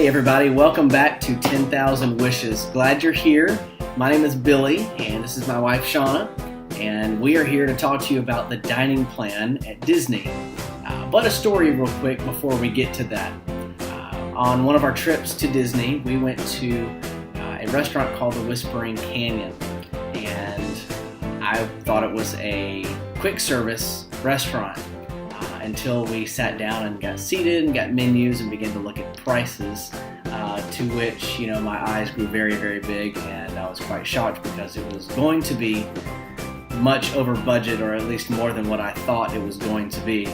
Hey everybody, welcome back to 10,000 Wishes. Glad you're here. My name is Billy and this is my wife Shauna, and we are here to talk to you about the dining plan at Disney. But a story real quick before we get to that. On one of our trips to Disney, we went to a restaurant called the Whispering Canyon, and I thought it was a quick service restaurant until we sat down and got seated and got menus and began to look at prices, to which, my eyes grew very, very big, and I was quite shocked because it was going to be much over budget, or at least more than what I thought it was going to be.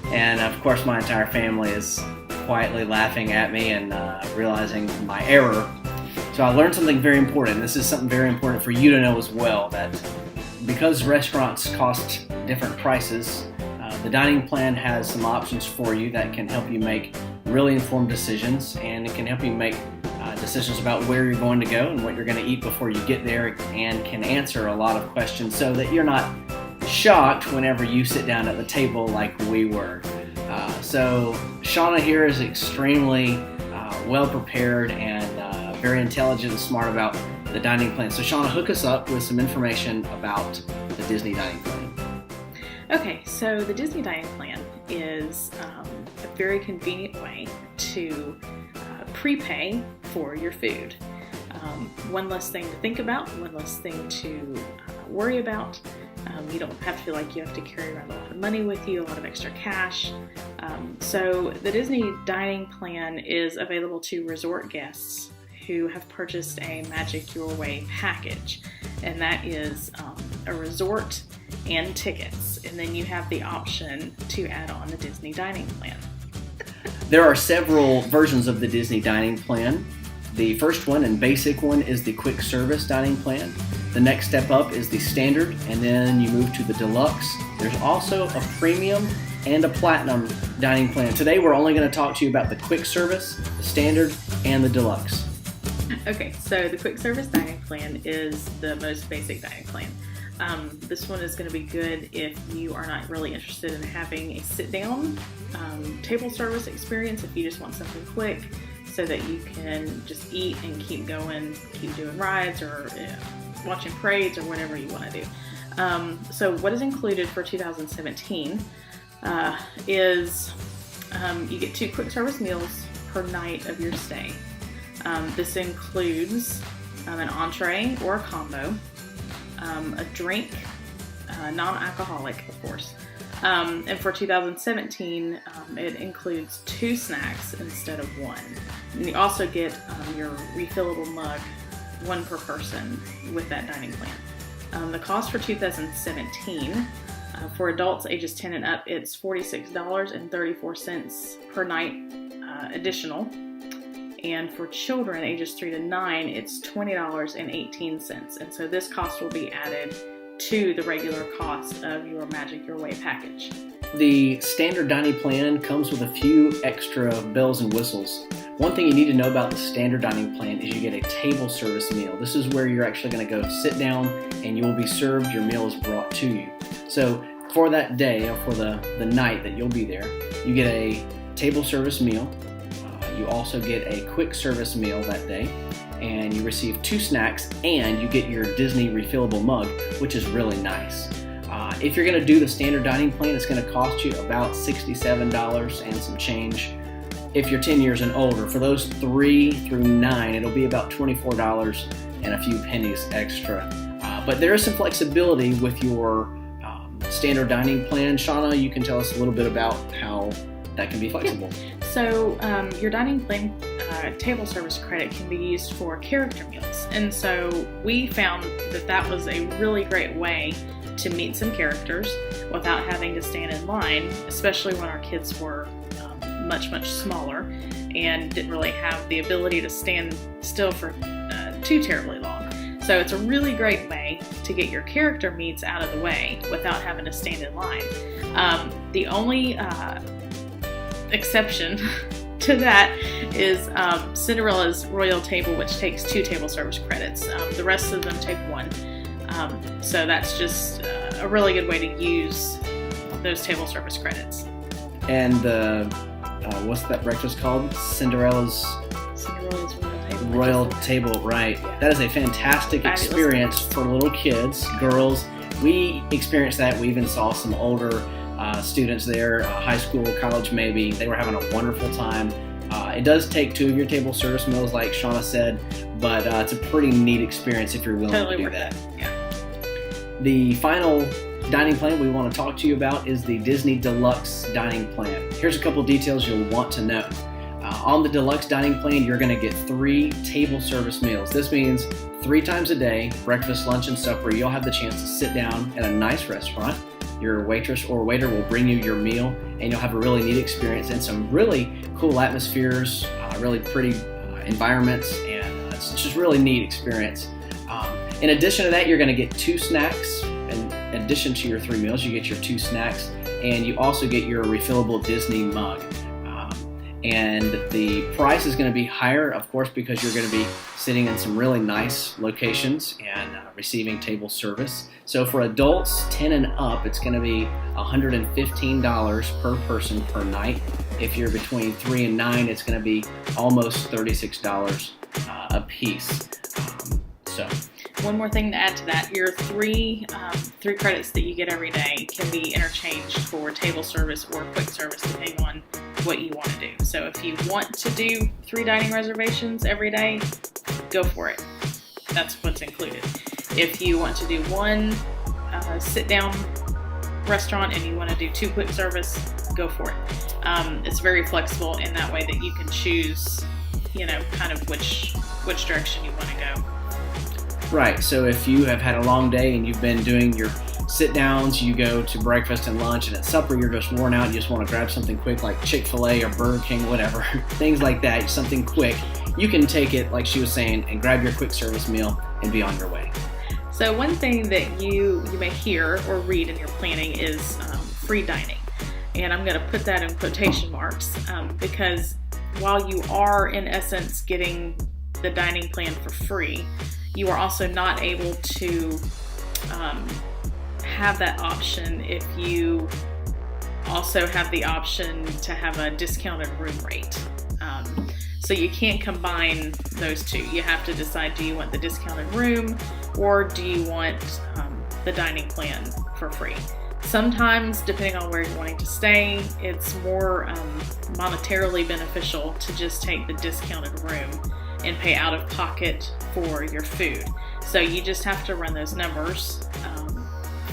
And of course my entire family is quietly laughing at me and realizing my error. So I learned something very important. This is something very important for you to know as well, that because restaurants cost different prices, the dining plan has some options for you that can help you make really informed decisions, and it can help you make decisions about where you're going to go and what you're going to eat before you get there, and can answer a lot of questions so that you're not shocked whenever you sit down at the table like we were. So Shauna here is extremely well prepared and very intelligent and smart about the dining plan. So Shauna, hook us up with some information about the Disney dining plan. Okay, so the Disney dining plan is a very convenient way to prepay for your food. One less thing to think about, one less thing to worry about. You don't have to feel like you have to carry around a lot of money with you, a lot of extra cash. So the Disney dining plan is available to resort guests who have purchased a Magic Your Way package, and that is a resort and tickets, and then you have the option to add on the Disney dining plan. There are several versions of the Disney dining plan. The first one and basic one is the quick service dining plan. The next step up is the standard, and then you move to the deluxe. There's also a premium and a platinum dining plan. Today we're only going to talk to you about the quick service, the standard, and the deluxe. Okay, so the quick service dining plan is the most basic dining plan. This one is going to be good if you are not really interested in having a sit-down table service experience, if you just want something quick so that you can just eat and keep going, keep doing rides or watching parades or whatever you want to do. So what is included for 2017 is you get 2 quick service meals per night of your stay. This includes an entree or a combo, a drink, non-alcoholic, of course. And for 2017, it includes 2 snacks instead of 1. And you also get your refillable mug, 1 per person, with that dining plan. The cost for 2017, for adults ages 10 and up, it's $46.34 per night additional. And for children ages 3 to 9, it's $20.18. And so this cost will be added to the regular cost of your Magic Your Way package. The standard dining plan comes with a few extra bells and whistles. One thing you need to know about the standard dining plan is you get a table service meal. This is where you're actually going to go sit down and you will be served. Your meal is brought to you. So for that day, or for the night that you'll be there, you get a table service meal. You also get a quick service meal that day, and you receive 2 snacks, and you get your Disney refillable mug, which is really nice. If you're going to do the standard dining plan, it's going to cost you about $67 and some change. If you're 10 years and older, for those 3 through 9, it'll be about $24 and a few pennies extra. But there is some flexibility with your standard dining plan. Shauna, you can tell us a little bit about how that can be flexible. Yeah. So your dining plan table service credit can be used for character meals. And so we found that that was a really great way to meet some characters without having to stand in line, especially when our kids were much, much smaller and didn't really have the ability to stand still for too terribly long. So it's a really great way to get your character meets out of the way without having to stand in line. The only exception to that is Cinderella's Royal Table, which takes 2 table service credits. The rest of them take 1. So that's just a really good way to use those table service credits. And the what's that breakfast called? Cinderella's Royal Table, right. Yeah. That is a fantastic Fabulous. experience for little kids, girls. We experienced that. We even saw some older students there, high school, college maybe. They were having a wonderful time. It does take 2 of your table service meals, like Shauna said, but it's a pretty neat experience if you're willing Totally to do worth that. it. Yeah. The final dining plan we want to talk to you about is the Disney Deluxe dining plan. Here's a couple details you'll want to know. On the Deluxe dining plan, you're going to get 3 table service meals. This means 3 times a day, breakfast, lunch, and supper, you'll have the chance to sit down at a nice restaurant. Your waitress or waiter will bring you your meal, and you'll have a really neat experience and some really cool atmospheres, really pretty environments, and it's just a really neat experience. In addition to that, you're going to get 2 snacks. In addition to your 3 meals, you get your 2 snacks, and you also get your refillable Disney mug. And the price is going to be higher, of course, because you're going to be sitting in some really nice locations and receiving table service. So for adults 10 and up, it's going to be $115 per person per night. If you're between 3 and 9, it's going to be almost $36 a piece. So One more thing to add to that, your three credits that you get every day can be interchanged for table service or quick service depending on what you want to do. So if you want to do 3 dining reservations every day, go for it. That's what's included. If you want to do 1 sit-down restaurant and you want to do 2 quick service, go for it. It's very flexible in that way that you can choose, kind of which direction you want to go. Right, so if you have had a long day and you've been doing your sit-downs, you go to breakfast and lunch, and at supper you're just worn out, you just want to grab something quick like Chick-fil-A or Burger King, whatever, things like that, something quick, you can take it, like she was saying, and grab your quick service meal and be on your way. So one thing that you may hear or read in your planning is free dining. And I'm going to put that in quotation marks because while you are in essence getting the dining plan for free, you are also not able to have that option if you also have the option to have a discounted room rate. So you can't combine those two. You have to decide, do you want the discounted room or do you want the dining plan for free? Sometimes, depending on where you're wanting to stay, it's more monetarily beneficial to just take the discounted room and pay out of pocket for your food. So you just have to run those numbers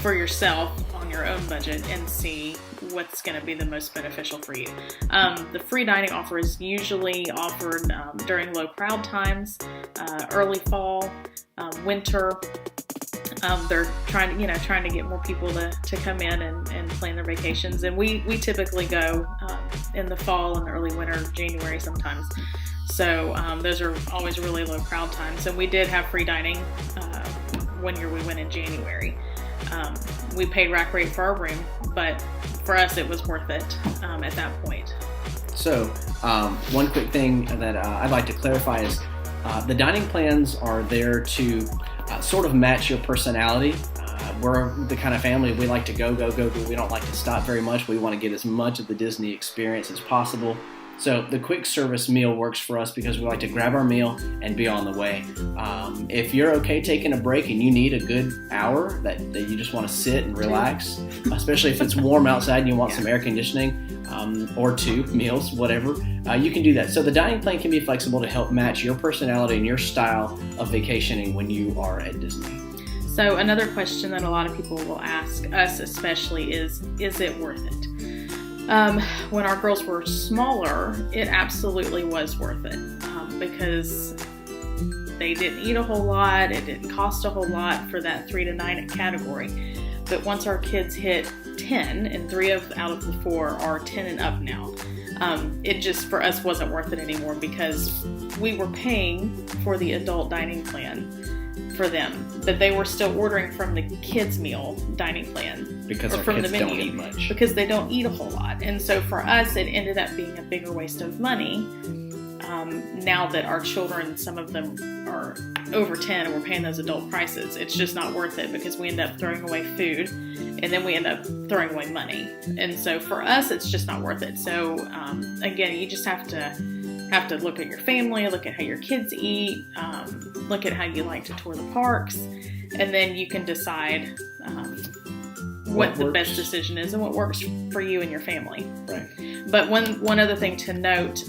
for yourself on your own budget and see what's going to be the most beneficial for you. The free dining offer is usually offered during low crowd times, early fall, winter. They're trying to get more people to come in and plan their vacations. And we typically go in the fall and early winter, January sometimes. So those are always really low crowd times. And we did have free dining one year we went in January. We paid rack rate for our room, but for us it was worth it at that point. So one quick thing that I'd like to clarify is the dining plans are there to sort of match your personality. We're the kind of family, we like to go. We don't like to stop very much. We want to get as much of the Disney experience as possible. So the quick service meal works for us because we like to grab our meal and be on the way. If you're okay taking a break and you need a good hour that you just want to sit and relax, especially if it's warm outside and you want some air conditioning, or 2 meals, whatever, you can do that. So the dining plan can be flexible to help match your personality and your style of vacationing when you are at Disney. So another question that a lot of people will ask us especially is it worth it? When our girls were smaller, it absolutely was worth it because they didn't eat a whole lot. It didn't cost a whole lot for that 3 to 9 category. But once our kids hit 10, and 3 out of the 4 are 10 and up now, it just for us wasn't worth it anymore because we were paying for the adult dining plan for them, but they were still ordering from the kids meal dining plan because our from kids the menu, don't eat much. because they don't eat a whole lot. And so for us, it ended up being a bigger waste of money now that our children, some of them are over 10 and we're paying those adult prices, it's just not worth it because we end up throwing away food and then we end up throwing away money. And so for us, it's just not worth it. So again, you just have to look at your family, look at how your kids eat, look at how you like to tour the parks, and then you can decide what the best decision is and what works for you and your family. Right. But one other thing to note,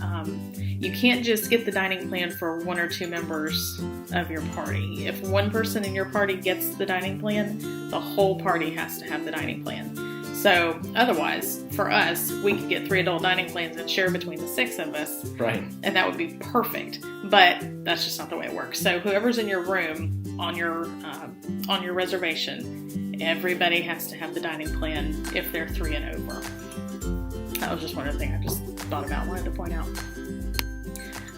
you can't just get the dining plan for one or two members of your party. If one person in your party gets the dining plan, the whole party has to have the dining plan. So otherwise, for us, we could get 3 adult dining plans and share between the 6 of us. Right. And that would be perfect. But that's just not the way it works. So whoever's in your room on your reservation, everybody has to have the dining plan if they're 3 and over. That was just one other thing I just thought about, wanted to point out.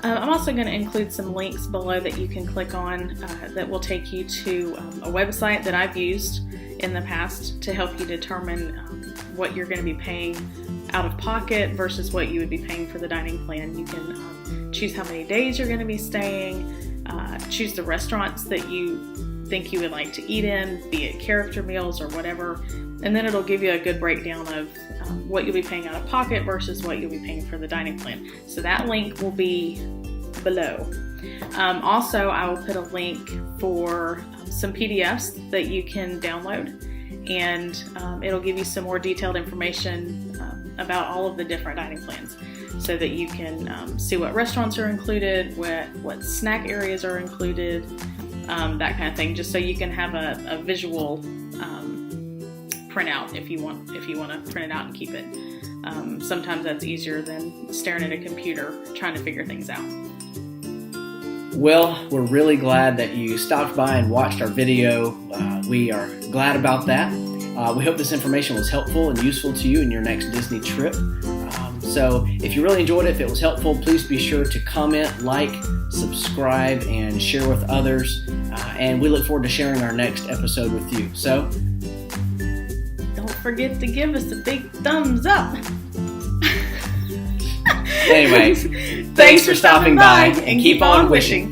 I'm also going to include some links below that you can click on that will take you to a website that I've used in the past to help you determine what you're going to be paying out of pocket versus what you would be paying for the dining plan. You can choose how many days you're going to be staying, choose the restaurants that you think you would like to eat in, be it character meals or whatever, and then it'll give you a good breakdown of what you'll be paying out of pocket versus what you'll be paying for the dining plan. So that link will be below. Also, I will put a link for some PDFs that you can download, and it'll give you some more detailed information about all of the different dining plans so that you can see what restaurants are included, what snack areas are included, that kind of thing, just so you can have a visual printout if you want to print it out and keep it. Sometimes that's easier than staring at a computer trying to figure things out. Well, we're really glad that you stopped by and watched our video. We are glad about that. We hope this information was helpful and useful to you in your next Disney trip. So if you really enjoyed it, if it was helpful, please be sure to comment, like, subscribe, and share with others. And we look forward to sharing our next episode with you. So don't forget to give us a big thumbs up. Anyways, thanks for stopping by and keep on wishing.